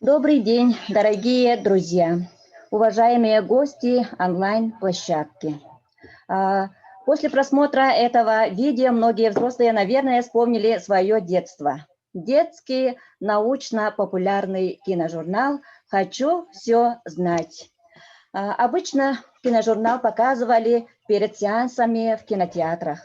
Добрый день, дорогие друзья, уважаемые гости онлайн-площадки. После просмотра этого видео многие взрослые, наверное, вспомнили свое детство. Детский научно-популярный киножурнал «Хочу все знать». Обычно киножурнал показывали перед сеансами в кинотеатрах.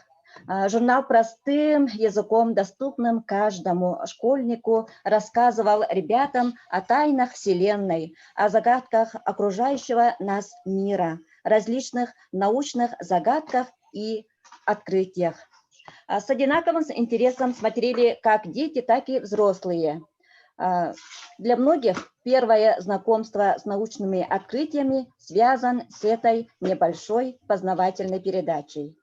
Журнал простым языком, доступным каждому школьнику, рассказывал ребятам о тайнах Вселенной, о загадках окружающего нас мира, различных научных загадках и открытиях. С одинаковым интересом смотрели как дети, так и взрослые. Для многих первое знакомство с научными открытиями связано с этой небольшой познавательной передачей.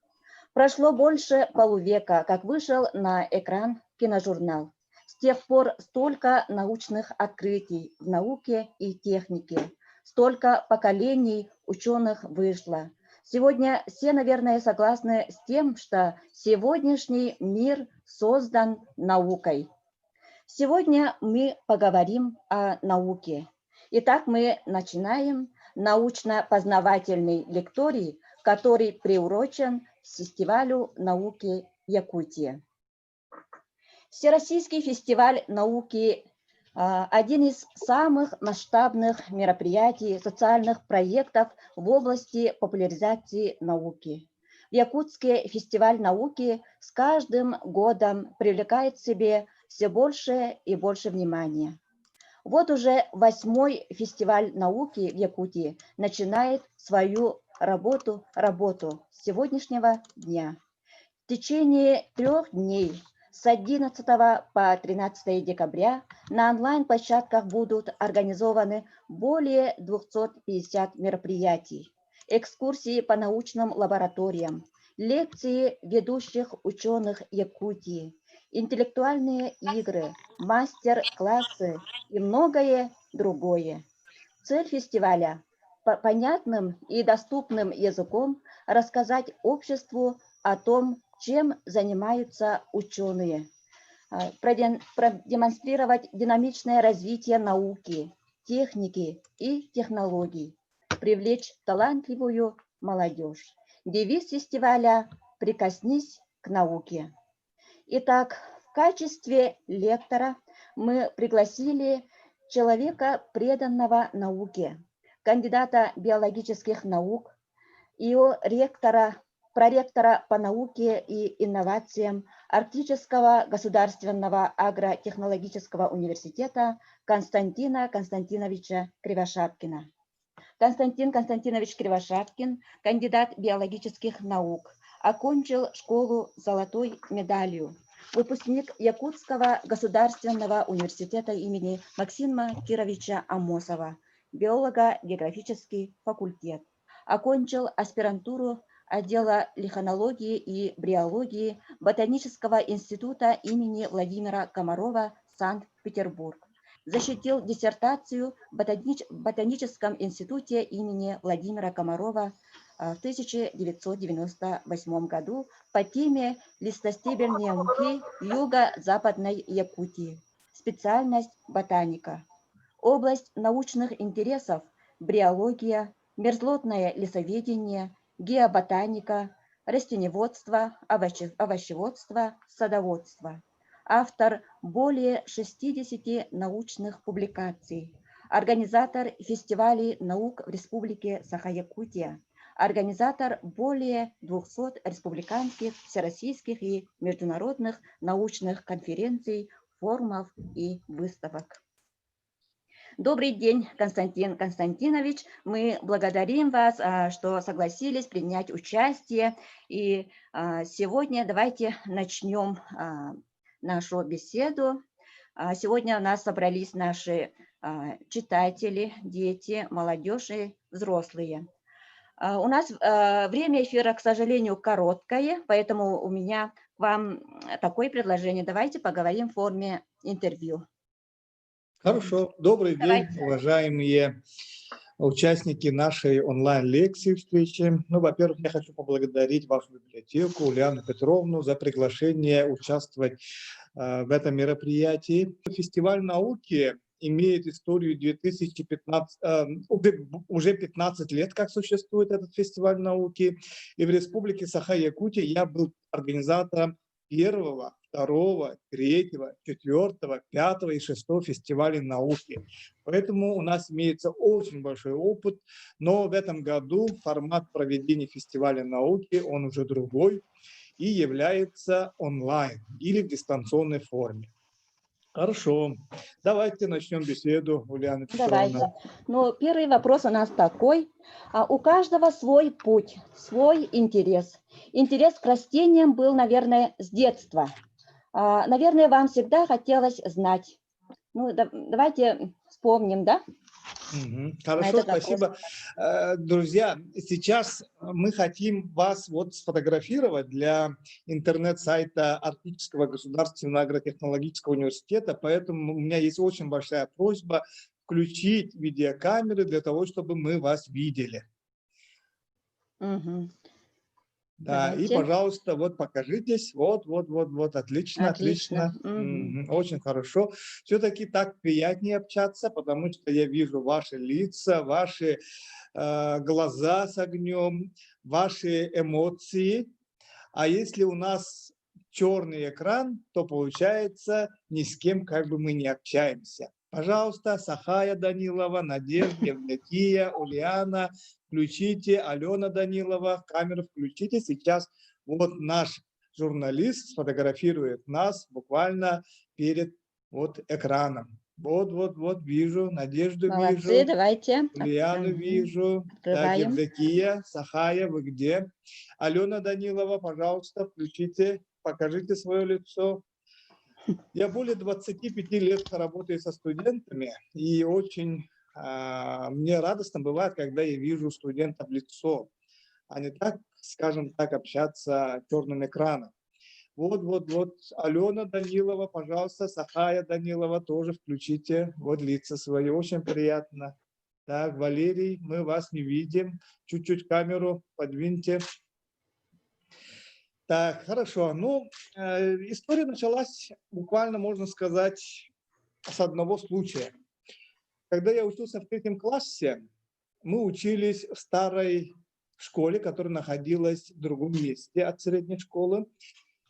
Прошло больше полувека, как вышел на экран киножурнал. С тех пор столько научных открытий в науке и технике, столько поколений ученых вышло. Сегодня все, наверное, согласны с тем, что сегодняшний мир создан наукой. Сегодня мы поговорим о науке. Итак, мы начинаем научно-познавательный лекторий, который приурочен к фестивалю науки Якутии. Всероссийский фестиваль науки – один из самых масштабных мероприятий, социальных проектов в области популяризации науки. В Якутске фестиваль науки с каждым годом привлекает к себе все больше и больше внимания. Вот уже 8-й фестиваль науки в Якутии начинает свою работу с сегодняшнего дня. В течение 3 дней с 11 по 13 декабря на онлайн-площадках будут организованы более 250 мероприятий, экскурсии по научным лабораториям, лекции ведущих ученых Якутии, интеллектуальные игры, мастер-классы и многое другое. Цель фестиваля – понятным и доступным языком рассказать обществу о том, чем занимаются ученые, продемонстрировать динамичное развитие науки, техники и технологий, привлечь талантливую молодежь. Девиз фестиваля «Прикоснись к науке». Итак, в качестве лектора мы пригласили человека, преданного науке, кандидата биологических наук, ее проректора по науке и инновациям Арктического государственного агротехнологического университета Константина Константиновича Кривошапкина. Константин Константинович Кривошапкин, кандидат биологических наук, окончил школу с золотой медалью, выпускник Якутского государственного университета имени Максима Кировича Амосова, биолого-географический факультет, окончил аспирантуру отдела лихонологии и бриологии Ботанического института имени Владимира Комарова, Санкт-Петербург. Защитил диссертацию в Ботаническом институте имени Владимира Комарова в 1998 году по теме листостебельные мхи юго-западной Якутии. Специальность ботаника. Область научных интересов – бриология, мерзлотное лесоведение, геоботаника, растениеводство, овощеводство, садоводство. Автор более 60 научных публикаций, организатор фестивалей наук в Республике Саха-Якутия, организатор более 200 республиканских, всероссийских и международных научных конференций, форумов и выставок. Добрый день, Константин Константинович. Мы благодарим вас, что согласились принять участие. И сегодня давайте начнем нашу беседу. Сегодня у нас собрались наши читатели, дети, молодежь и взрослые. У нас время эфира, к сожалению, короткое, поэтому у меня к вам такое предложение. Давайте поговорим в форме интервью. Хорошо. Добрый день, уважаемые участники нашей онлайн-лекции, встречи. Ну, во-первых, я хочу поблагодарить вашу библиотеку, Ульяну Петровну, за приглашение участвовать в этом мероприятии. Фестиваль науки имеет историю 2015, уже 15 лет, как существует этот фестиваль науки. И в Республике Саха-Якутия я был организатором первого, второго, третьего, четвертого, пятого и шестого фестивалей науки. Поэтому у нас имеется очень большой опыт, но в этом году формат проведения фестиваля науки, он уже другой и является онлайн или в дистанционной форме. Хорошо, давайте начнем беседу, Ульяна Петровна. Давайте. Ну, первый вопрос у нас такой. У каждого свой путь, свой интерес. Интерес к растениям был, наверное, с детства. Наверное, вам всегда хотелось знать. Ну, давайте вспомним, да? Хорошо, спасибо. Друзья, сейчас мы хотим вас вот сфотографировать для интернет-сайта Арктического государственного агротехнологического университета, поэтому у меня есть очень большая просьба включить видеокамеры для того, чтобы мы вас видели. Угу. Да, Давайте. и, пожалуйста, вот покажитесь. Вот, отлично, отлично. Угу. Очень хорошо. Все-таки так приятнее общаться, потому что я вижу ваши лица, ваши глаза с огнем, ваши эмоции. А если у нас черный экран, то получается ни с кем как бы мы не общаемся. Пожалуйста, Сахая Данилова, Надежда, Евдокия, Ульяна, включите, Алена Данилова, камеру включите. Сейчас вот наш журналист сфотографирует нас буквально перед вот экраном. Вот, вижу, Надежду Молодцы, вижу, давайте. Ульяну вижу. Так, Открываем. Евдокия, Сахая, вы где? Алена Данилова, пожалуйста, включите, покажите свое лицо. Я более 25 лет работаю со студентами, и очень мне радостно бывает, когда я вижу студента в лицо, а не так, скажем так, общаться черным экраном. Вот, Алена Данилова, пожалуйста, Сахая Данилова, тоже включите, вот лица свои, очень приятно. Так, Валерий, мы вас не видим, чуть-чуть камеру подвиньте. Так, хорошо. Ну, история началась буквально, можно сказать, с одного случая. Когда я учился в 3 классе, мы учились в старой школе, которая находилась в другом месте от средней школы.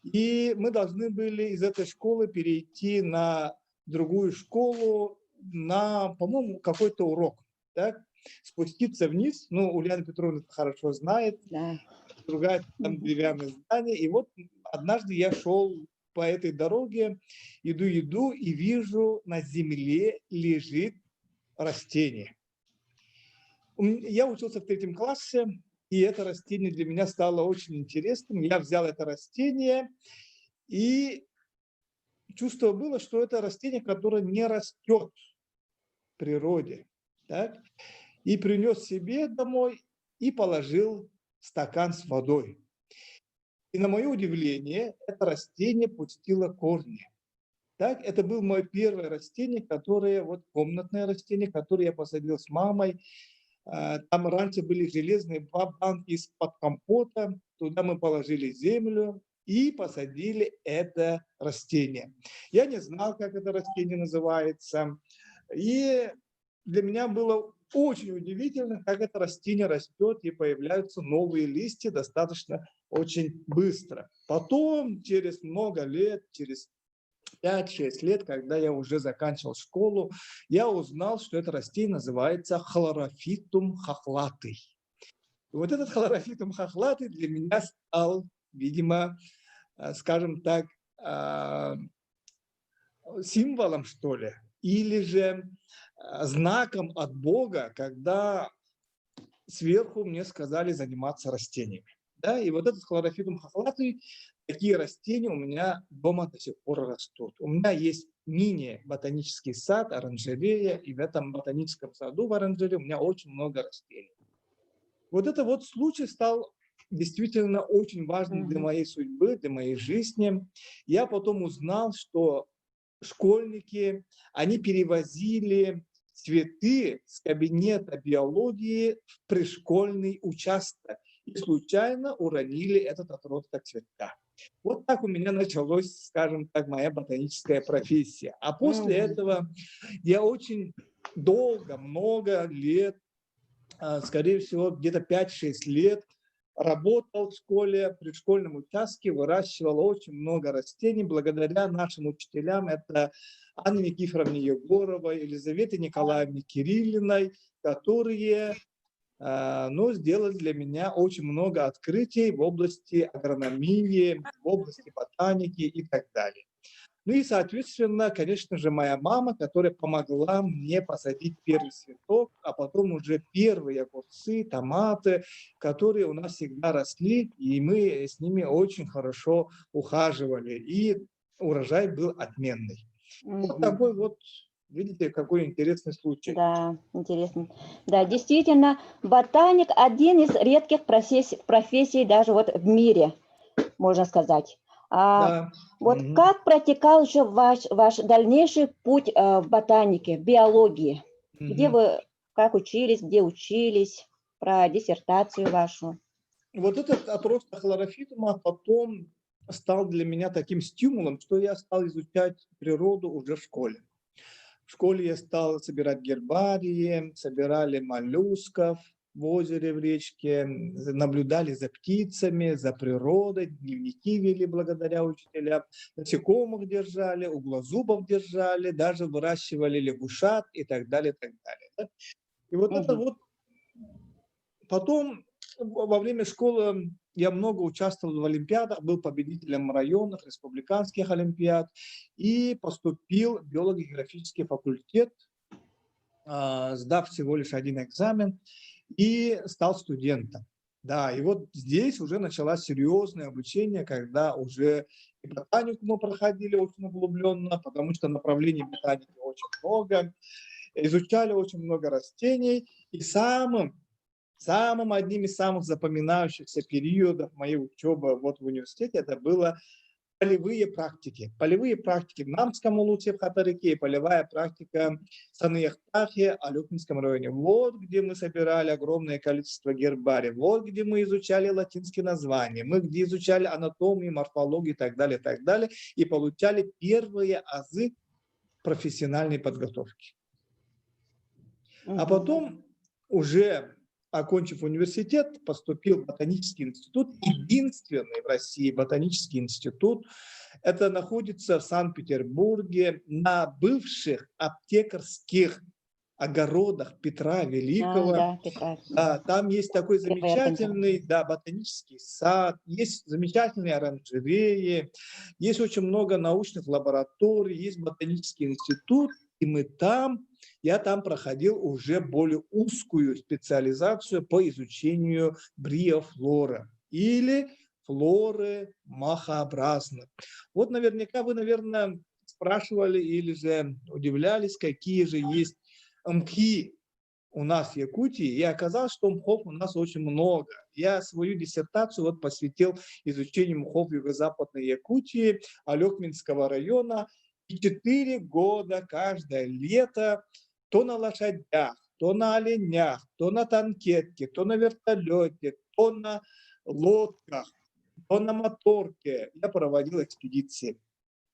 И мы должны были из этой школы перейти на другую школу на, по-моему, какой-то урок. Так? Спуститься вниз, ну, Ульяна Петровна это хорошо знает, Да. другая там деревянное здание. И вот однажды я шел по этой дороге, иду и вижу, на земле лежит растение. Я учился в 3 классе, и это растение для меня стало очень интересным. Я взял это растение, и чувство было, что это растение, которое не растет в природе. Так? И принес себе домой и положил в стакан с водой. И на мое удивление, это растение пустило корни. Так, это было мое первое растение, которое, вот комнатное растение, которое я посадил с мамой. Там раньше были железные банки из-под компота. Туда мы положили землю и посадили это растение. Я не знал, как это растение называется. И для меня было очень удивительно, как это растение растет и появляются новые листья достаточно очень быстро. Потом, через много лет, через 5-6 лет, когда я уже заканчивал школу, я узнал, что это растение называется хлорофитум хохлатый. И вот этот хлорофитум хохлатый для меня стал, видимо, скажем так, символом, что ли, или же знаком от Бога, когда сверху мне сказали заниматься растениями. Да? И вот этот хлорофитум хохлатый, такие растения у меня дома до сих пор растут. У меня есть мини-ботанический сад, оранжерея, и в этом ботаническом саду в оранжерее у меня очень много растений. Вот это вот случай стал действительно очень важным для моей судьбы, для моей жизни. Я потом узнал, что школьники, они перевозили цветы с кабинета биологии в пришкольный участок и случайно уронили этот отросток цветка. Вот так у меня началась, скажем так, моя ботаническая профессия. А после этого я очень долго, много лет, скорее всего, где-то 5-6 лет работал в школе, при школьном участке, выращивал очень много растений благодаря нашим учителям. Это Анне Никифоровне Егоровой, Елизавете Николаевне Кириллиной, которые сделали для меня очень много открытий в области агрономии, в области ботаники и так далее. Ну и, соответственно, конечно же, моя мама, которая помогла мне посадить первый цветок, а потом уже первые огурцы, томаты, которые у нас всегда росли, и мы с ними очень хорошо ухаживали, и урожай был отменный. Вот такой вот, видите, какой интересный случай. Да, интересно. Да, действительно, ботаник один из редких профессий даже вот в мире, можно сказать. Да. Вот как протекал еще ваш дальнейший путь в ботанике, в биологии? Где вы, как учились, где учились, про диссертацию вашу? Вот этот отросток хлорофитума потом стал для меня таким стимулом, что я стал изучать природу уже в школе. В школе я стал собирать гербарии, собирали моллюсков в озере, в речке, наблюдали за птицами, за природой, дневники вели благодаря учителям, насекомых держали, углозубов держали, даже выращивали лягушат и так далее, и так далее. И вот это вот потом во время школы я много участвовал в олимпиадах, был победителем районных, республиканских олимпиад и поступил в биолого-географический факультет, сдав всего лишь один экзамен, и стал студентом. Да, и вот здесь уже началось серьезное обучение, когда уже и ботанику мы проходили очень углубленно, потому что направлений ботаники очень много, изучали очень много растений, и одним из самых запоминающихся периодов моей учебы вот в университете это было полевые практики. Полевые практики в Намском Улусе, в Хатарике, и полевая практика в Саныяхтахе, Алюкминском районе. Вот где мы собирали огромное количество гербариев, вот где мы изучали латинские названия, мы где изучали анатомию, морфологию и так далее, и получали первые азы профессиональной подготовки. А потом, уже окончив университет, поступил в ботанический институт, единственный в России ботанический институт. Это находится в Санкт-Петербурге на бывших аптекарских огородах Петра Великого. Там есть такой замечательный ботанический сад, есть замечательные оранжереи, есть очень много научных лабораторий, есть ботанический институт, и я там проходил уже более узкую специализацию по изучению бриофлоры или флоры махообразных. Вот наверняка вы, наверное, спрашивали или же удивлялись, какие же есть мхи у нас в Якутии, и оказалось, что мхов у нас очень много. Я свою диссертацию вот посвятил изучению мхов юго-западной Якутии, Алёкминского района, и 4 года каждое лето то на лошадях, то на оленях, то на танкетке, то на вертолете, то на лодках, то на моторке я проводил экспедиции.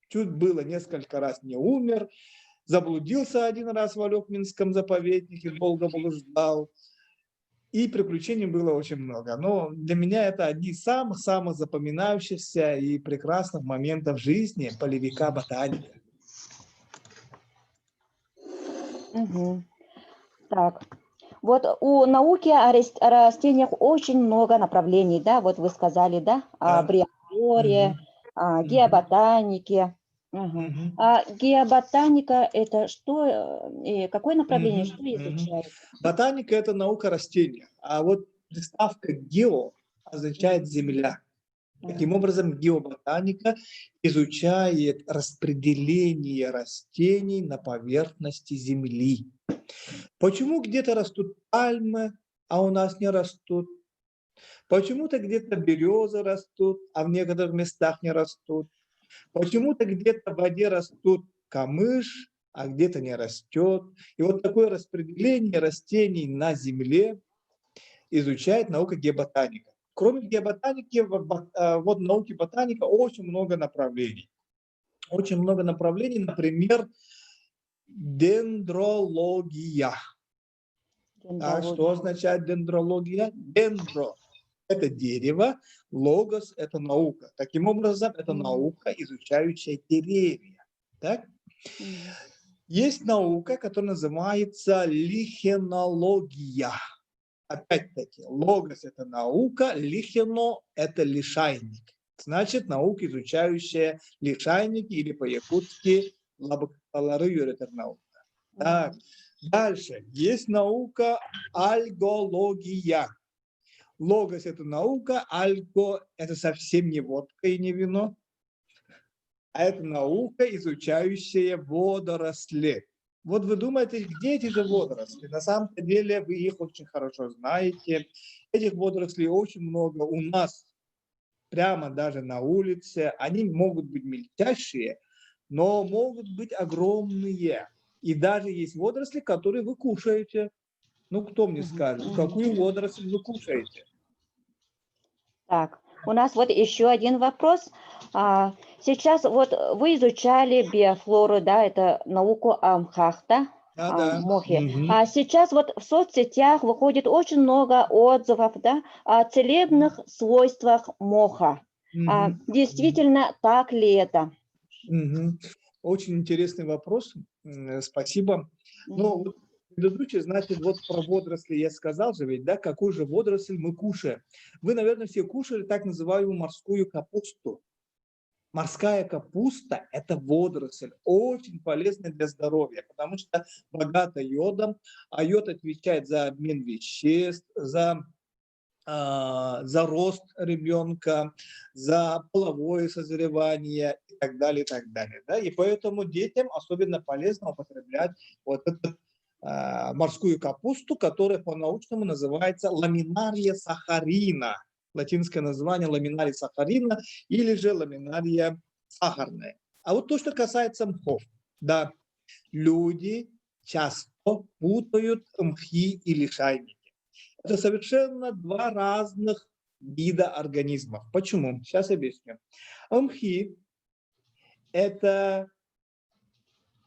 Чуть было несколько раз не умер, заблудился один раз в Алёкминском заповеднике, долго блуждал. И приключений было очень много. Но для меня это одни из самых-самых запоминающихся и прекрасных моментов жизни полевика-ботаника. Так, вот у науки о растениях очень много направлений, да, вот вы сказали, да, о бриофлоре, о геоботанике. А геоботаника – это что, какое направление, что изучает? Ботаника – это наука растения, а вот приставка «гео» означает «земля». Таким образом, геоботаника изучает распределение растений на поверхности Земли. Почему где-то растут пальмы, а у нас не растут? Почему-то где-то березы растут, а в некоторых местах не растут? Почему-то где-то в воде растут камыш, а где-то не растет. И вот такое распределение растений на Земле изучает наука геоботаника. Кроме геоботаники, в науке ботаника очень много направлений. Очень много направлений, например, дендрология. Так, что означает дендрология? Дендро – это дерево, логос – это наука. Таким образом, это наука, изучающая деревья. Так? Есть наука, которая называется лихенология. Опять-таки, логос – это наука, лихено – это лишайник. Значит, наука, изучающая лишайники, или по-якутски лабакалары наука. Так, дальше. Есть наука альгология. Логос – это наука, альго – это совсем не водка и не вино, а это наука, изучающая водоросли. Вот вы думаете, где эти же водоросли? На самом деле вы их очень хорошо знаете. Этих водорослей очень много у нас, прямо даже на улице. Они могут быть мельчайшие, но могут быть огромные. И даже есть водоросли, которые вы кушаете. Ну, кто мне скажет, какую водоросль вы кушаете? Так, у нас вот еще один вопрос. Сейчас вот вы изучали биофлору, да, это науку о мхах, да? Мохе. А сейчас вот в соцсетях выходит очень много отзывов, да, о целебных свойствах моха. Действительно, так ли это? Очень интересный вопрос. Спасибо. Ну, предыдущий, значит, вот про водоросли я сказал же ведь, да, какую же водоросль мы кушаем. Вы, наверное, все кушали так называемую морскую капусту. Морская капуста – это водоросль, очень полезная для здоровья, потому что богата йодом, а йод отвечает за обмен веществ, за рост ребенка, за половое созревание и так далее, и так далее. Да? И поэтому детям особенно полезно употреблять вот эту морскую капусту, которая по-научному называется ламинария сахарина. Латинское название ламинария сахарина или же ламинария сахарная. А вот то, что касается мхов, да, люди часто путают мхи и лишайники. Это совершенно два разных вида организмов. Почему? Сейчас объясню. Мхи – это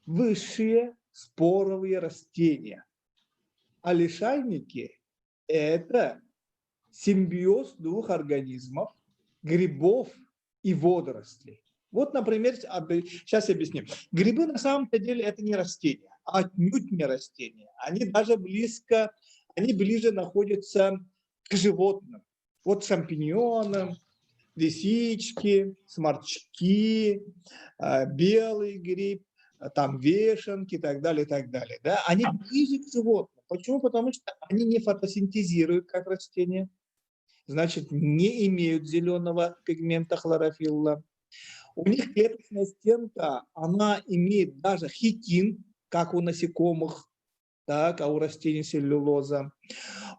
высшие споровые растения, а лишайники – это симбиоз двух организмов, грибов и водорослей. Вот, например, сейчас объясню. Грибы на самом-то деле это не растения, а отнюдь не растения. Они даже ближе находятся к животным. Вот шампиньоны, лисички, сморчки, белый гриб, там вешенки и так далее, и так далее. Да? Они ближе к животным. Почему? Потому что они не фотосинтезируют как растения, значит, не имеют зеленого пигмента хлорофилла. У них клеточная стенка, она имеет даже хитин, как у насекомых, так, а у растений целлюлоза.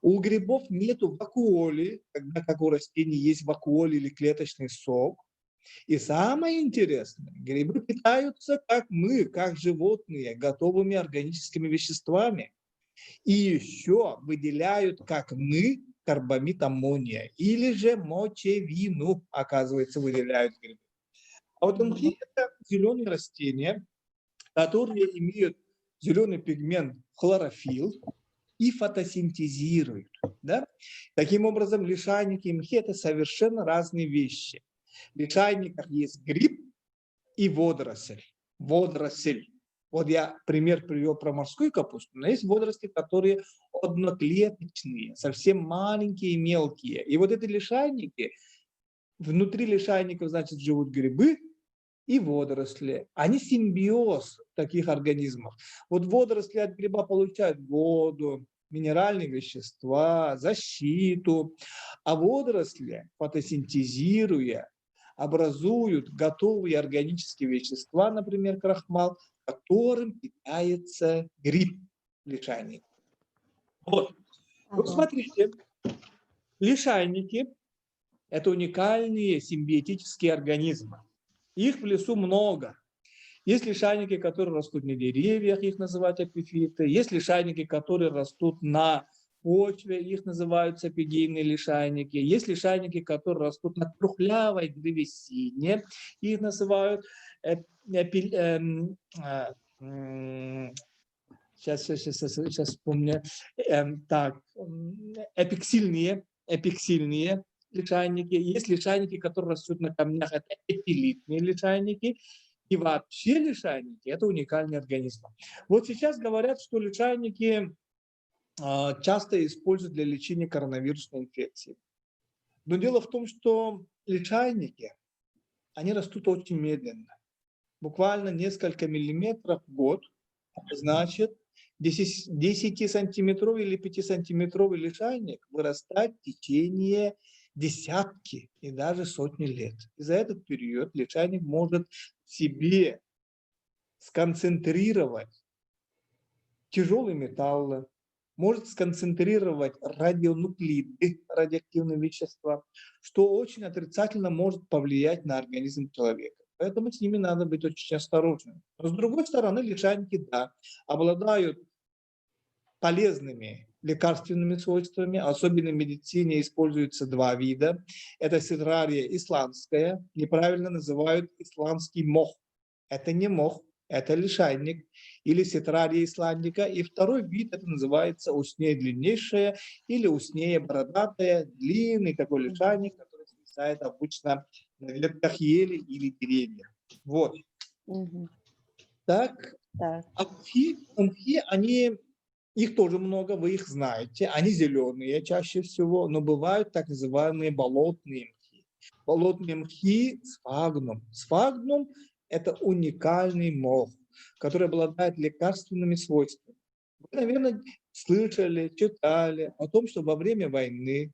У грибов нету вакуоли, когда как у растений есть вакуоли или клеточный сок. И самое интересное, грибы питаются, как мы, как животные, готовыми органическими веществами. И еще выделяют, как мы, карбамид аммония или же мочевину, оказывается, выделяют грибы. А вот мхи – это зеленые растения, которые имеют зеленый пигмент хлорофилл и фотосинтезируют. Да? Таким образом, лишайники и мхи – это совершенно разные вещи. В лишайниках есть гриб и водоросль. Водоросль. Вот я пример привел про морскую капусту, но есть водоросли, которые одноклеточные, совсем маленькие и мелкие. И вот эти лишайники, внутри лишайников, значит, живут грибы и водоросли. Они симбиоз таких организмов. Вот водоросли от гриба получают воду, минеральные вещества, защиту, а водоросли, фотосинтезируя, образуют готовые органические вещества, например, крахмал, которым питается гриб лишайник. Вот. Вот смотрите, лишайники – это уникальные симбиотические организмы. Их в лесу много. Есть лишайники, которые растут на деревьях, их называют эпифиты. Есть лишайники, которые растут на почве, их называют сапигийные лишайники. Есть лишайники, которые растут на трухлявой древесине, их называют сейчас вспомню, эпиксильные лишайники. Есть лишайники, которые растут на камнях, это эпилитные лишайники. И вообще лишайники – это уникальные организмы. Вот сейчас говорят, что лишайники часто используют для лечения коронавирусной инфекции. Но дело в том, что лишайники, они растут очень медленно. Буквально несколько миллиметров в год. Значит, 10-сантиметровый или 5-сантиметровый лишайник вырастает в течение десятки и даже сотни лет. И за этот период лишайник может в себе сконцентрировать тяжелые металлы, может сконцентрировать радионуклиды, радиоактивные вещества, что очень отрицательно может повлиять на организм человека. Поэтому с ними надо быть очень осторожным. Но с другой стороны, лишайники, да, обладают полезными лекарственными свойствами. Особенно в медицине используются два вида. Это цитрария исландская, неправильно называют исландский мох. Это не мох, это лишайник или цитрария исландика. И второй вид, это называется уснея длиннейшая или уснея бородатая, длинный такой лишайник, который свисает обычно на ветках ели или деревьев. Вот. Так. А мхи, они, их тоже много, вы их знаете. Они зеленые чаще всего, но бывают так называемые болотные мхи. Болотные мхи сфагнум. Сфагнум – это уникальный мох, который обладает лекарственными свойствами. Вы, наверное, слышали, читали о том, что во время войны,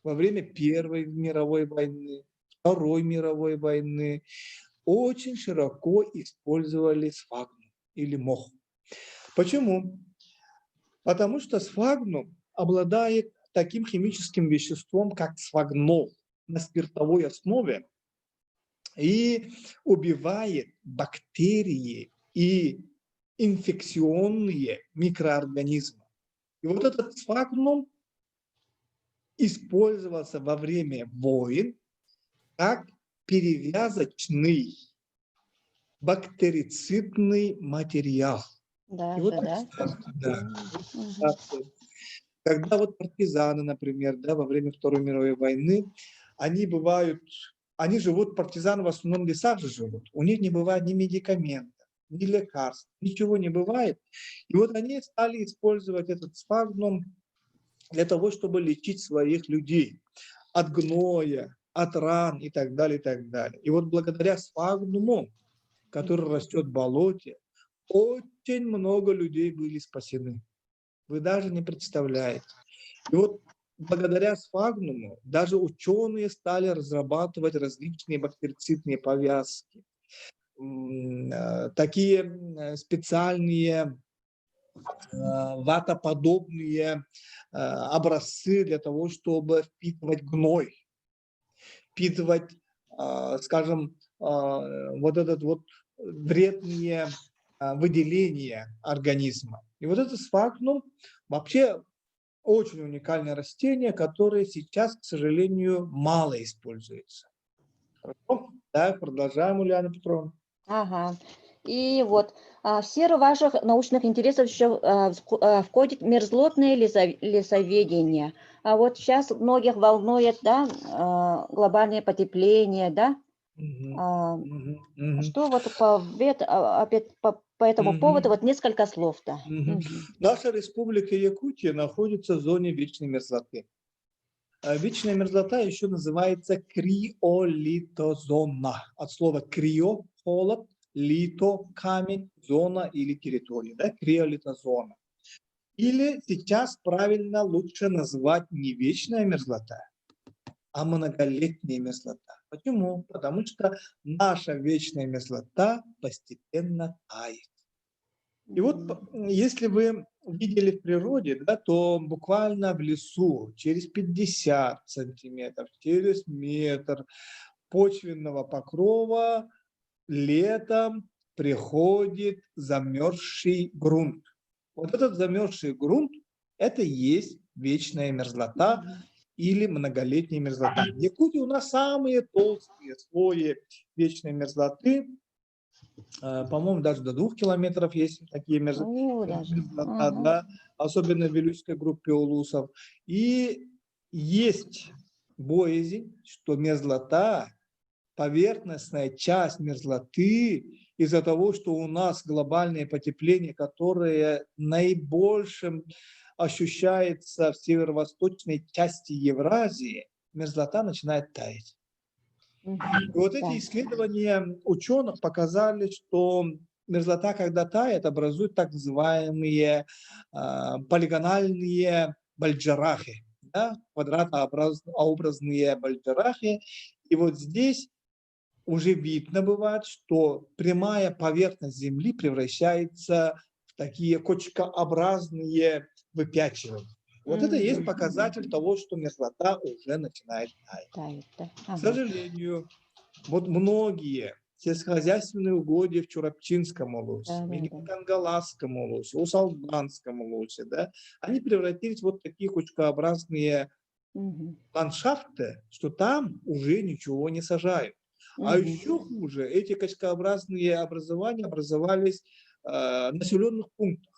во время Первой мировой войны, Второй мировой войны очень широко использовали сфагнум или мох. Почему? Потому что сфагнум обладает таким химическим веществом, как сфагнол на спиртовой основе и убивает бактерии и инфекционные микроорганизмы. И вот этот сфагнум использовался во время войн как перевязочный бактерицидный материал. Даже, и вот, да? Когда вот партизаны, например, да, во время Второй мировой войны, они живут, партизаны в основном в лесах же живут, у них не бывает ни медикаментов, ни лекарств, ничего не бывает. И вот они стали использовать этот сфагнум для того, чтобы лечить своих людей от гноя, от ран и так далее, и так далее. И вот благодаря сфагнуму, который растет в болоте, очень много людей были спасены. Вы даже не представляете. И вот благодаря сфагнуму даже ученые стали разрабатывать различные бактерицидные повязки, такие специальные ватоподобные образцы для того, чтобы впитывать гной, впитывать, скажем, вот этот вот вредные выделения организма. И вот этот сфагнум вообще очень уникальное растение, которое сейчас, к сожалению, мало используется. Хорошо? Так, продолжаем, Ульяна Петровна. Ага. И вот в сферу ваших научных интересов еще входит мерзлотное лесоведение. А вот сейчас многих волнует, да, глобальное потепление, да? Что вот по этому поводу, вот несколько слов-то. Наша республика Якутия находится в зоне вечной мерзлоты. Вечная мерзлота еще называется криолитозона. От слова крио – холод, лито – камень, зона или территория. Да? Криолитозона. Или сейчас правильно лучше назвать не вечная мерзлота, а многолетняя мерзлота. Почему? Потому что наша вечная мерзлота постепенно тает. И вот если вы видели в природе, да, то буквально в лесу через 50 сантиметров, через метр почвенного покрова летом приходит замерзший грунт. Вот этот замерзший грунт – Это и есть вечная мерзлота или многолетняя мерзлота. В Якутии у нас самые толстые слои вечной мерзлоты. По-моему, даже до 2 километров есть такие мерзлота, да, особенно в Вилюйской группе улусов. И есть боязнь, что мерзлота, поверхностная часть мерзлоты, из-за того, что у нас глобальное потепление, которое наибольшим ощущается в северо-восточной части Евразии, мерзлота начинает таять. И вот эти исследования ученых показали, что мерзлота, когда тает, образует так называемые полигональные бальджарахи, да, квадратообразные бальджарахи. И вот здесь уже видно бывает, что прямая поверхность Земли превращается в такие кочкообразные выпячивания. Вот это и есть показатель того, что мерзлота уже начинает таять. К сожалению, вот многие сельскохозяйственные угодья в Чурапчинском улусе, Кангаласском улусе, Усалданском улусе, да, они превратились в вот такие кучкообразные ландшафты, что там уже ничего не сажают. А еще хуже, эти качкообразные образования образовались в населенных пунктах.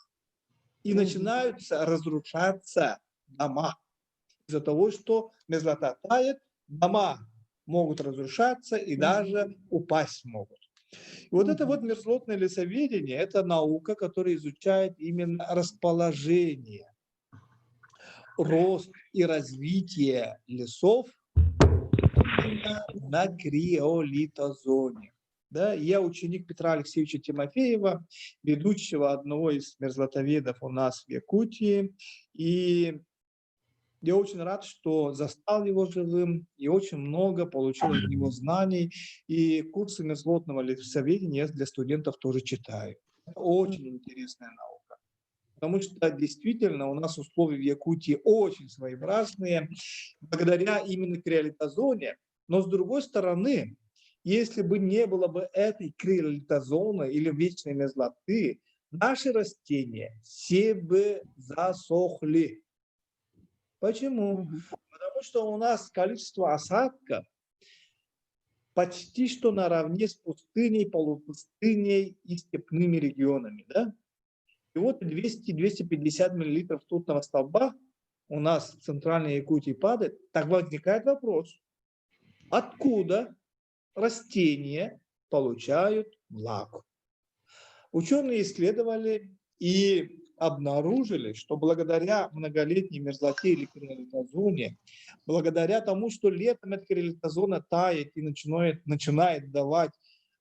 И начинаются разрушаться дома. Из-за того, что мерзлота тает, дома могут разрушаться и даже упасть могут. И вот это вот мерзлотное лесоведение, это наука, которая изучает именно расположение, рост и развитие лесов на криолитозоне. Да, я ученик Петра Алексеевича Тимофеева, ведущего одного из мерзлотоведов у нас в Якутии. И я очень рад, что застал его живым и очень много получил от него знаний. И курсы мерзлотного лесоведения я для студентов тоже читаю. Это очень интересная наука. Потому что действительно у нас условия в Якутии очень своеобразные, благодаря именно криолитозоне. Но с другой стороны, если бы не было бы этой криолитозоны или вечной мерзлоты, наши растения все бы засохли. Почему? Потому что у нас количество осадков почти что наравне с пустыней, полупустыней и степными регионами. Да? И вот 200-250 мл ртутного столба у нас в центральной Якутии падает. Так возникает вопрос, откуда растения получают влагу? Ученые исследовали и обнаружили, что благодаря многолетней мерзлоте или криолитозоне, благодаря тому, что летом эта криолитозона тает и начинает давать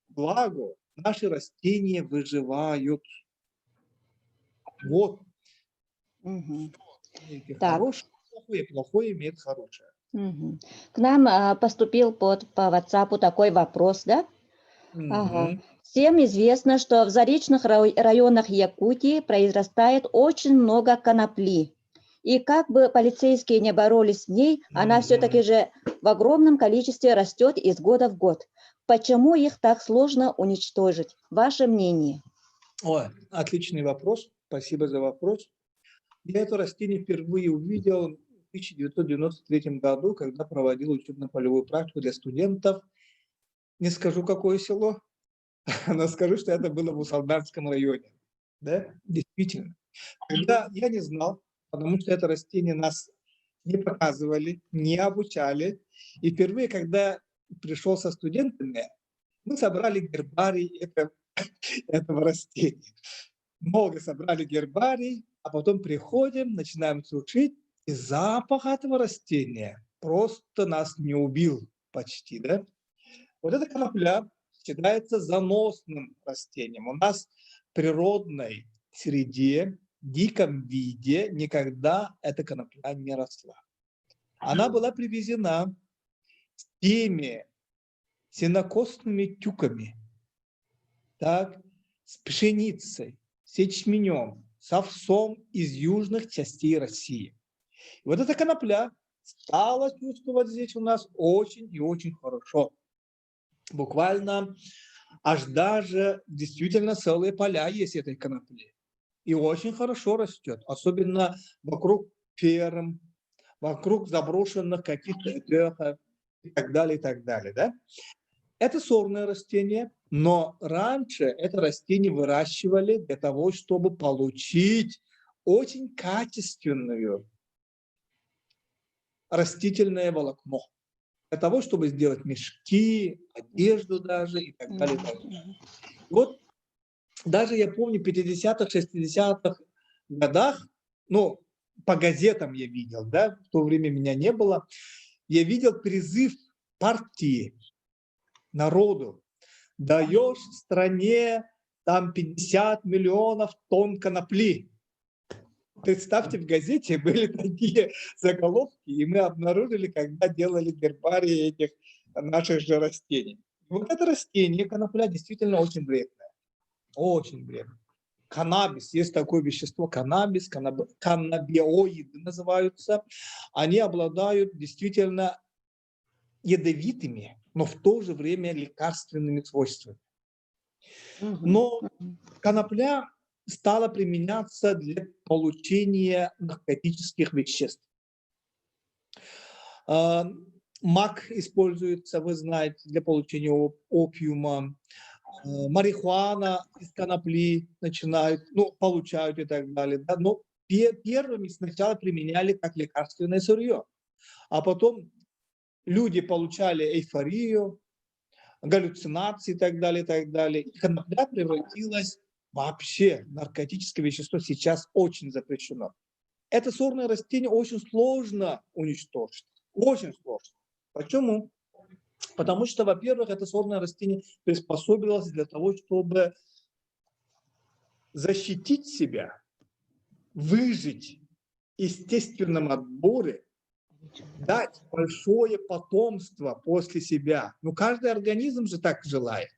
влагу, наши растения выживают. Вот. Хорошее, плохое, плохое имеет хорошее. К нам поступил по WhatsApp такой вопрос, да? Всем известно, что в заречных районах Якутии произрастает очень много конопли. И как бы полицейские не боролись с ней, она все-таки же в огромном количестве растет из года в год. Почему их так сложно уничтожить? Ваше мнение? Ой, отличный вопрос. Спасибо за вопрос. Я это растение впервые увидел в 1993 году, когда проводил учебно-полевую практику для студентов. Не скажу, какое село, но скажу, что это было в Усалданском районе. Да? Действительно. Когда я не знал, потому что это растение нас не показывали, не обучали. И впервые, когда пришел со студентами, мы собрали гербарий этого растения. Много собрали гербарий, а потом приходим, начинаем сушить, и запах этого растения просто нас не убил почти. Да? Вот эта конопля считается заносным растением. У нас в природной среде, диком виде никогда эта конопля не росла. Она была привезена с теми сенокосными тюками, так, с пшеницей, с ячменем, с овсом из южных частей России. И вот эта конопля стала чувствовать здесь у нас очень и очень хорошо. Буквально аж даже действительно целые поля есть этой конопли. и очень хорошо растет, особенно вокруг ферм, вокруг заброшенных каких-то этехов и так далее, и так далее. Да? Это сорное растение, но раньше это растение выращивали для того, чтобы получить очень качественную растительное волокно. Для того, чтобы сделать мешки, одежду даже и так далее. И так далее. Вот даже я помню, в 50-х, 60-х годах, ну, по газетам я видел, да, в то время меня не было, я видел призыв партии, народу: даешь стране там 50 миллионов тонн конопли. Представьте, в газете были такие заголовки, и мы обнаружили, когда делали гербарий этих наших же растений. Вот это растение, конопля, действительно очень вредное. Очень вредно. Каннабис, есть такое вещество, каннабис, каннабиоиды называются. Они обладают действительно ядовитыми, но в то же время лекарственными свойствами. Но конопля стала применяться для получения наркотических веществ. Мак используется, вы знаете, для получения опиума. Марихуана из конопли начинают, ну, получают и так далее. Да? Но первыми сначала применяли как лекарственное сырье, а потом люди получали эйфорию, галлюцинации и так далее, и так далее. И конопля превратилась вообще в наркотическое вещество, сейчас очень запрещено. Это сорное растение очень сложно уничтожить. Очень сложно. Почему? Потому что, во-первых, это сорное растение приспособилось для того, чтобы защитить себя, выжить в естественном отборе, дать большое потомство после себя. Ну, каждый организм же так желает.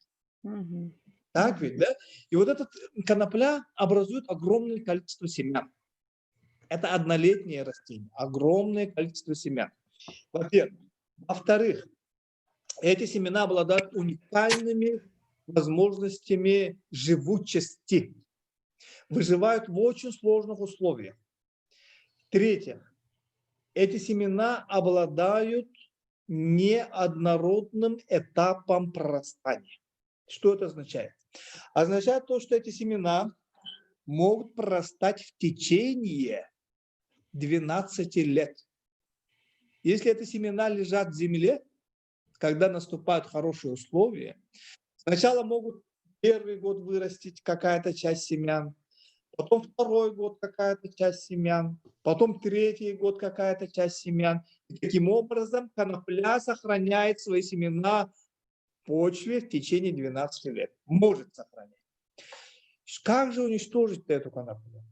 Так ведь, да? И вот этот конопля образует огромное количество семян. Это однолетнее растение, огромное количество семян. Во-первых. Во-вторых, эти семена обладают уникальными возможностями живучести, выживают в очень сложных условиях. В-третьих, эти семена обладают неоднородным этапом прорастания. Что это означает? Означает то, что эти семена могут прорастать в течение 12 лет. Если эти семена лежат в земле, когда наступают хорошие условия, сначала могут первый год вырастить какая-то часть семян, потом второй год какая-то часть семян, потом третий год какая-то часть семян. И таким образом конопля сохраняет свои семена в почве в течение 12 лет. Может сохранять. Как же уничтожить эту коноплю?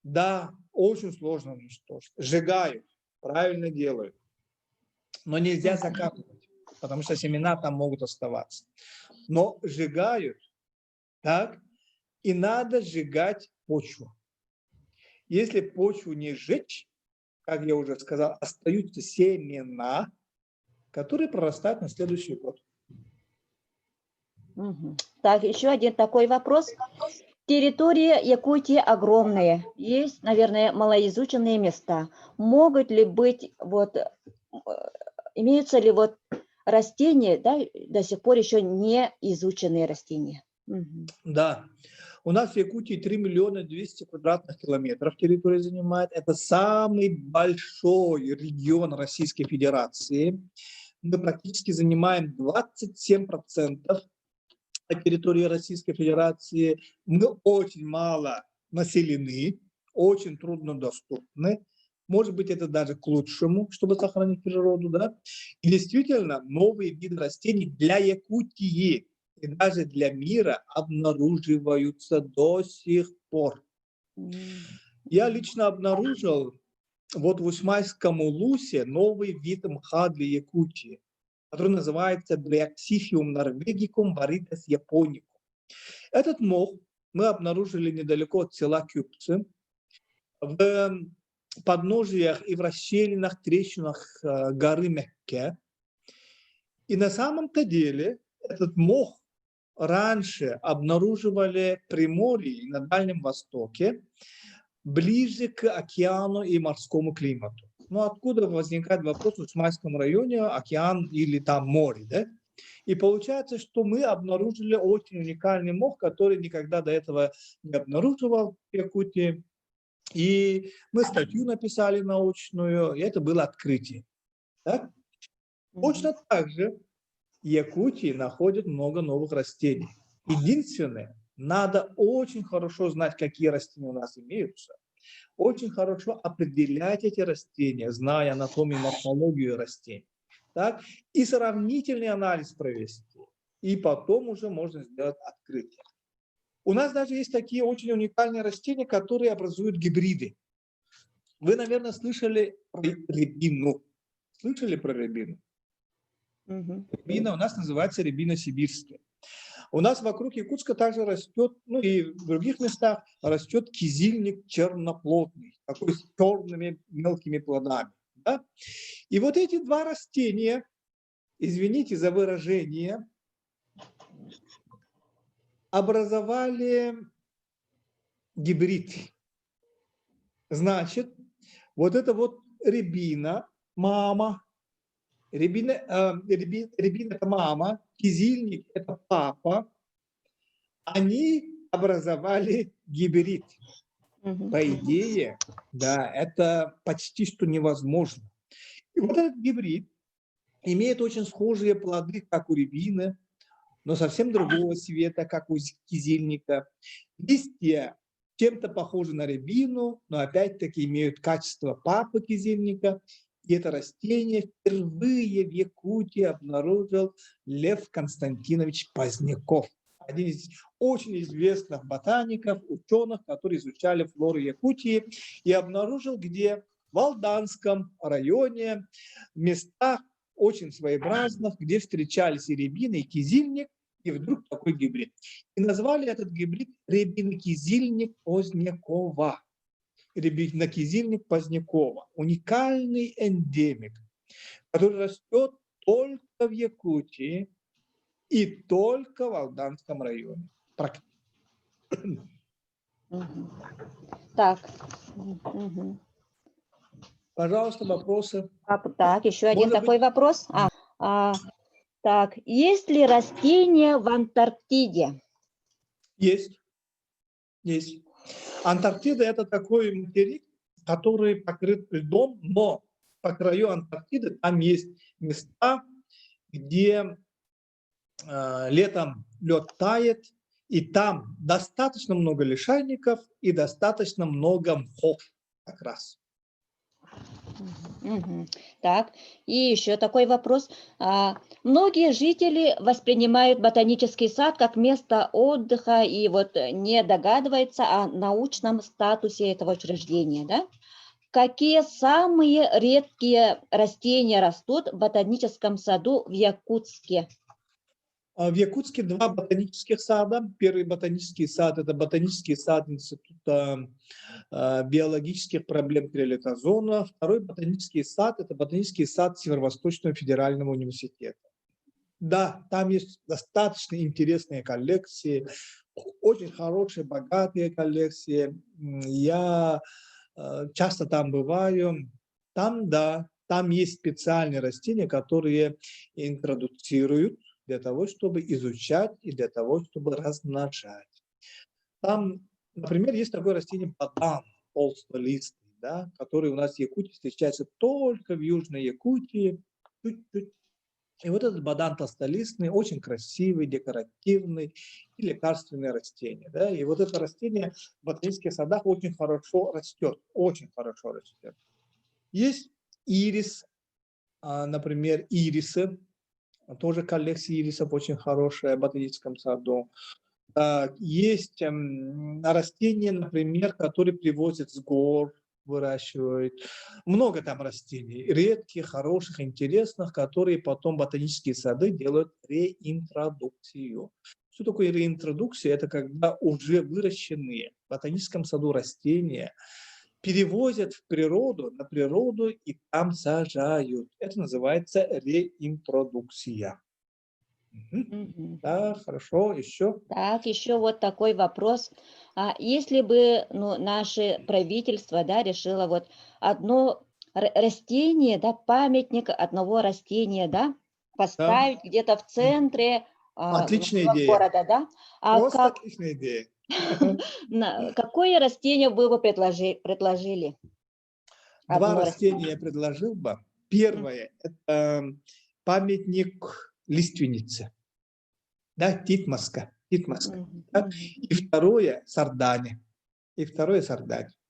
Да, очень сложно уничтожить. Сжигают, правильно делают. Но нельзя закапывать, потому что семена там могут оставаться. Но сжигают, так, и надо сжигать почву. Если почву не сжечь, как я уже сказал, остаются семена, которые прорастают на следующий год. Так, еще один такой вопрос. Территория Якутии огромная. Есть, наверное, малоизученные места. Могут ли быть, вот, имеются ли вот растения, да, до сих пор еще не изученные растения? Да. У нас в Якутии 3 миллиона 200 квадратных километров территории занимает. Это самый большой регион Российской Федерации. Мы практически занимаем 27% территории Российской Федерации. Мы очень мало населены, очень труднодоступны. Может быть, это даже к лучшему, чтобы сохранить природу. Да? И действительно, новые виды растений для Якутии и даже для мира обнаруживаются до сих пор. Я лично обнаружил вот в Усмайском улусе новый вид мха для Якутии, который называется Bryaxiphium norvegicum varitas japonicum. Этот мох мы обнаружили недалеко от села Кюпцы, в подножиях и в расщелинах, трещинах горы Мекке. И на самом-то деле этот мох раньше обнаруживали Приморье и на Дальнем Востоке ближе к океану и морскому климату. Ну, откуда возникает вопрос в Усманском районе, океан или там море, да? И получается, что мы обнаружили очень уникальный мох, который никогда до этого не обнаруживал в Якутии. И мы статью написали научную, и это было открытие. Так? Точно так же в Якутии находят много новых растений. Единственное, надо очень хорошо знать, какие растения у нас имеются. Очень хорошо определять эти растения, зная анатомию и морфологию растений. Так? И сравнительный анализ провести. И потом уже можно сделать открытие. У нас даже есть такие очень уникальные растения, которые образуют гибриды. Вы, наверное, слышали про рябину. Слышали про рябину? Рябина у нас называется рябина сибирская. У нас вокруг Якутска также растет, ну и в других местах растет кизильник черноплодный, такой с черными мелкими плодами. Да? И вот эти два растения, извините за выражение, образовали гибрид. Значит, вот это вот рябина, мама, рябина это мама, кизильник это папа, они образовали гибрид. По идее, да, это почти что невозможно. И вот этот гибрид имеет очень схожие плоды, как у рябины, но совсем другого цвета, как у кизильника. Листья чем-то похожи на рябину, но опять-таки имеют качество папы кизильника. И это растение впервые в Якутии обнаружил Лев Константинович Поздняков. Один из очень известных ботаников, ученых, которые изучали флору Якутии, и обнаружил, где в Алданском районе, в местах очень своеобразных, где встречались и рябина, и кизильник, и вдруг такой гибрид. И назвали этот гибрид рябинокизильник Позднякова. Рябинокизильник Позднякова. Уникальный эндемик, который растет только в Якутии и только в Алданском районе. Так. Пожалуйста, вопросы. Так, еще один такой вопрос. Так, есть ли растения в Антарктиде? Есть. Есть. Антарктида – это такой материк, который покрыт льдом, но по краю Антарктиды там есть места, где летом лед тает, и там достаточно много лишайников и достаточно много мхов как раз. Так, и еще такой вопрос. Многие жители воспринимают ботанический сад как место отдыха и вот не догадываются о научном статусе этого учреждения, да? Какие самые редкие растения растут в ботаническом саду в Якутске? В Якутске два ботанических сада. Первый ботанический сад – это ботанический сад Института биологических проблем крилетозона. Второй ботанический сад – это ботанический сад Северо-Восточного федерального университета. Да, там есть достаточно интересные коллекции, очень хорошие, богатые коллекции. Я часто там бываю. Там, да, там есть специальные растения, которые интродуцируют для того, чтобы изучать и для того, чтобы размножать. Там, например, есть такое растение бадан толстолистный, да, который у нас в Якутии встречается только в Южной Якутии, чуть-чуть. И вот этот бадан толстолистный очень красивый, декоративный и лекарственное растение. Да? И вот это растение в ботанических садах очень хорошо растет, очень хорошо растет. Есть ирис, например, ирисы, тоже коллекция ирисов очень хорошая в ботаническом саду. Есть растения, например, которые привозят с гор, выращивают. Много там растений, редких, хороших, интересных, которые потом ботанические сады делают реинтродукцию. Что такое реинтродукция? Это когда уже выращенные в ботаническом саду растения перевозят в природу, на природу и там сажают. Это называется реинтродукция. Мгм. Да, хорошо, еще. Так, еще вот такой вопрос. Если бы наше правительство, да, решило вот одно растение, да, памятник одного растения, да, Да. поставить где-то в центре Отличная нашего идея. города, да? Просто отличная идея. Какое растение вы бы предложили? Два Одно растение. растения я предложил бы. Первое – это памятник лиственницы, да, титмоска. Мгм, Да? мгм. И второе – сардани.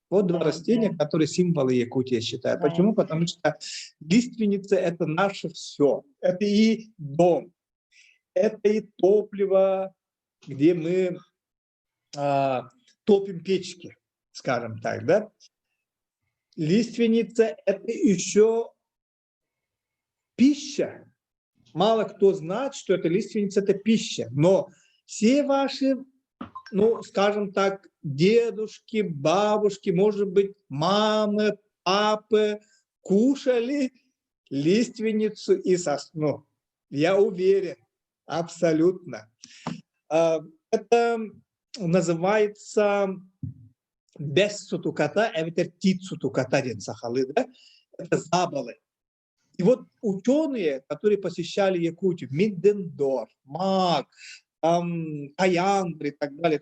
Вот два Да, растения, которые символы Якутии, я считаю. да. Почему? Потому что лиственница – это наше все. Это и дом, это и топливо, где мы топим печки, скажем так, да. Лиственница – это еще пища. Мало кто знает, что это лиственница – это пища, но все ваши, скажем так, дедушки, бабушки, может быть, мамы, папы кушали лиственницу и сосну. Я уверен, абсолютно. Это называется без сутуката, это тицутуката денсахалы, да? Это заболы. И вот ученые, которые посещали Якутию, Миддендорф, Мак, Каяндр и так далее,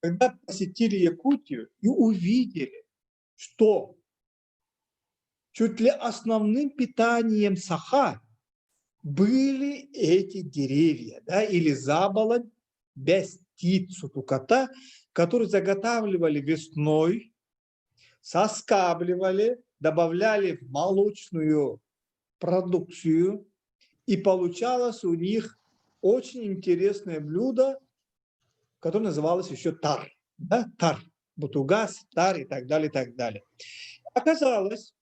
когда посетили Якутию и увидели, что чуть ли основным питанием саха были эти деревья, да, или заболонь без тицутуката, которые заготавливали весной, соскабливали, добавляли в молочную продукцию, и получалось у них очень интересное блюдо, которое называлось еще тар. Да? Тар, бутугас, тар и так далее, и так далее. Оказалось,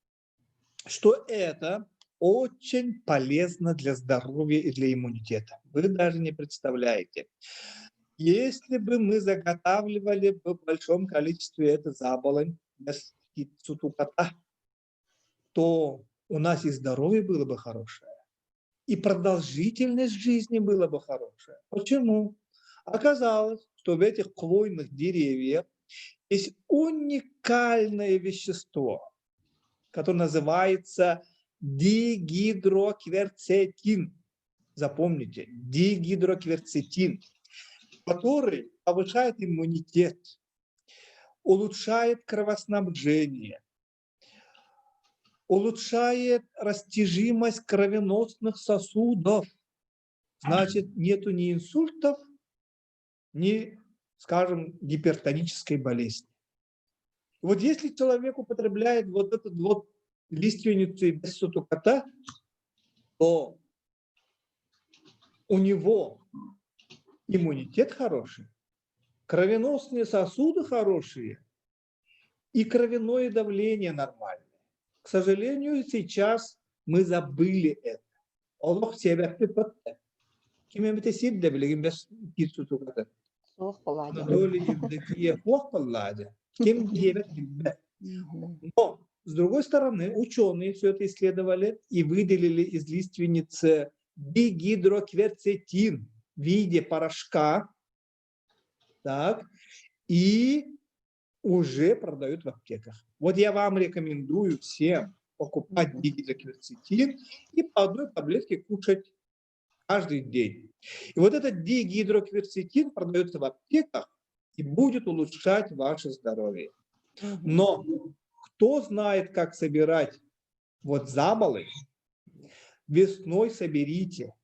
что это очень полезно для здоровья и для иммунитета. Вы даже не представляете. Если бы мы заготавливали в большом количестве это заболонь, то у нас и здоровье было бы хорошее, и продолжительность жизни была бы хорошая. Почему? Оказалось, что в этих хвойных деревьях есть уникальное вещество, которое называется дигидрокверцетин. Запомните, дигидрокверцетин, который повышает иммунитет, улучшает кровоснабжение, улучшает растяжимость кровеносных сосудов. Значит, нету ни инсультов, ни, скажем, гипертонической болезни. Вот если человек употребляет вот этот вот лиственницу и без сутуката, то у него иммунитет хороший, кровеносные сосуды хорошие и кровяное давление нормальное. К сожалению, сейчас мы забыли это. Олох себепти пытты. Кимемите сидде билигин без тицутуката. Сух поладя. Анатолий Евдокия Хохпалладе. Кем дебет билбе. Мгм. Но, с другой стороны, ученые все это исследовали и выделили из лиственницы дигидрокверцетин в виде порошка, так, и уже продают в аптеках. Вот я вам рекомендую всем покупать дигидрокверцетин и по одной таблетке кушать каждый день. И вот этот дигидрокверцетин продается в аптеках и будет улучшать ваше здоровье. Мгм. Но кто знает, как собирать вот заболы, весной соберите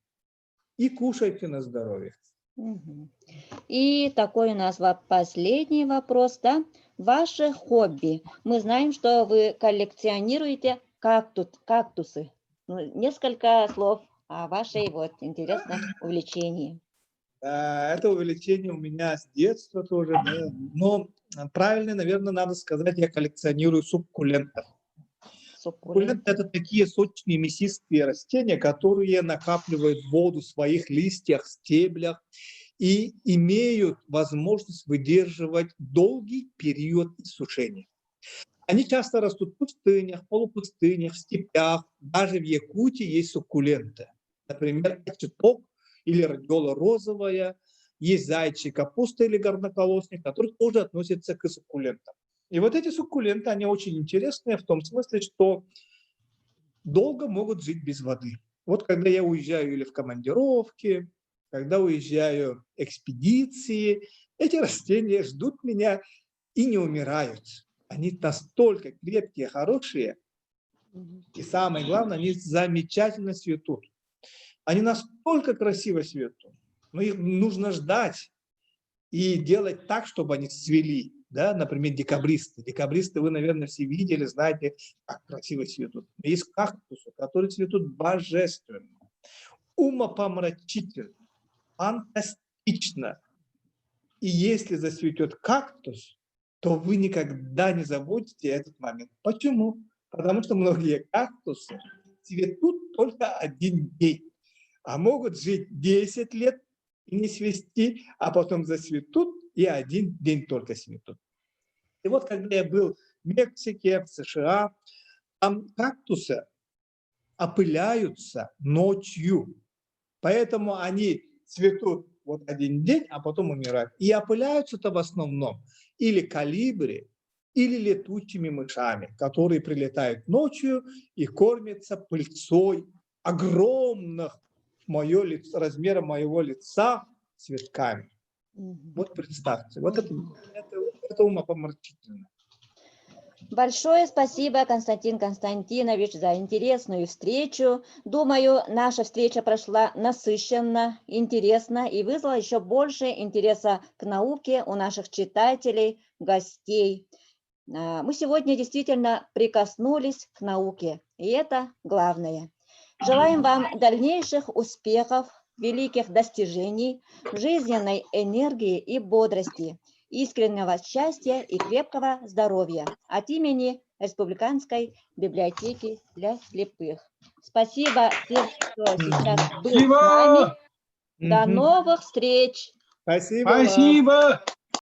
и кушайте на здоровье. Мгм. И такой у нас последний вопрос, да? Ваше хобби. Мы знаем, что вы коллекционируете кактусы. Несколько слов о вашей вот интересном увлечении. Это увлечение у меня с детства тоже, да. Но правильно, наверное, надо сказать, я коллекционирую суккулентов. Суккулент. Суккуленты – это такие сочные мясистые растения, которые накапливают воду в своих листьях, стеблях и имеют возможность выдерживать долгий период иссушения. Они часто растут в пустынях, полупустынях, в степях. Даже в Якутии есть суккуленты. Например, чуток или радиола розовая, есть зайчья капуста или горноколосник, которые тоже относятся к суккулентам. И вот эти суккуленты, они очень интересные в том смысле, что долго могут жить без воды. Вот когда я уезжаю или в командировки, когда уезжаю в экспедиции, эти растения ждут меня и не умирают. Они настолько крепкие, хорошие, и самое главное, они замечательно цветут. Они настолько красиво цветут, но их нужно ждать и делать так, чтобы они цвели. Да? Например, декабристы. Декабристы вы, наверное, все видели, знаете, как красиво цветут. Есть кактусы, которые цветут божественно, умопомрачительно, фантастично. И если зацветет кактус, то вы никогда не забудете этот момент. Почему? Потому что многие кактусы цветут только один день, а могут жить 10 лет и не цвести, а потом зацветут и один день только цветут. И вот когда я был в Мексике, в США, там кактусы опыляются ночью, поэтому они цветут вот один день, а потом умирают. И опыляются-то в основном или колибри, или летучими мышами, которые прилетают ночью и кормятся пыльцой огромных размера моего лица цветками. Вот представьте, вот это умопомрачительно. Большое спасибо, Константин Константинович, за интересную встречу. Думаю, наша встреча прошла насыщенно, интересно и вызвала еще больше интереса к науке у наших читателей, гостей. Мы сегодня действительно прикоснулись к науке, и это главное. Желаем вам дальнейших успехов, великих достижений, жизненной энергии и бодрости, искреннего счастья и крепкого здоровья от имени Республиканской библиотеки для слепых. Спасибо всем, кто сейчас был с нами. До новых встреч! Спасибо. Спасибо.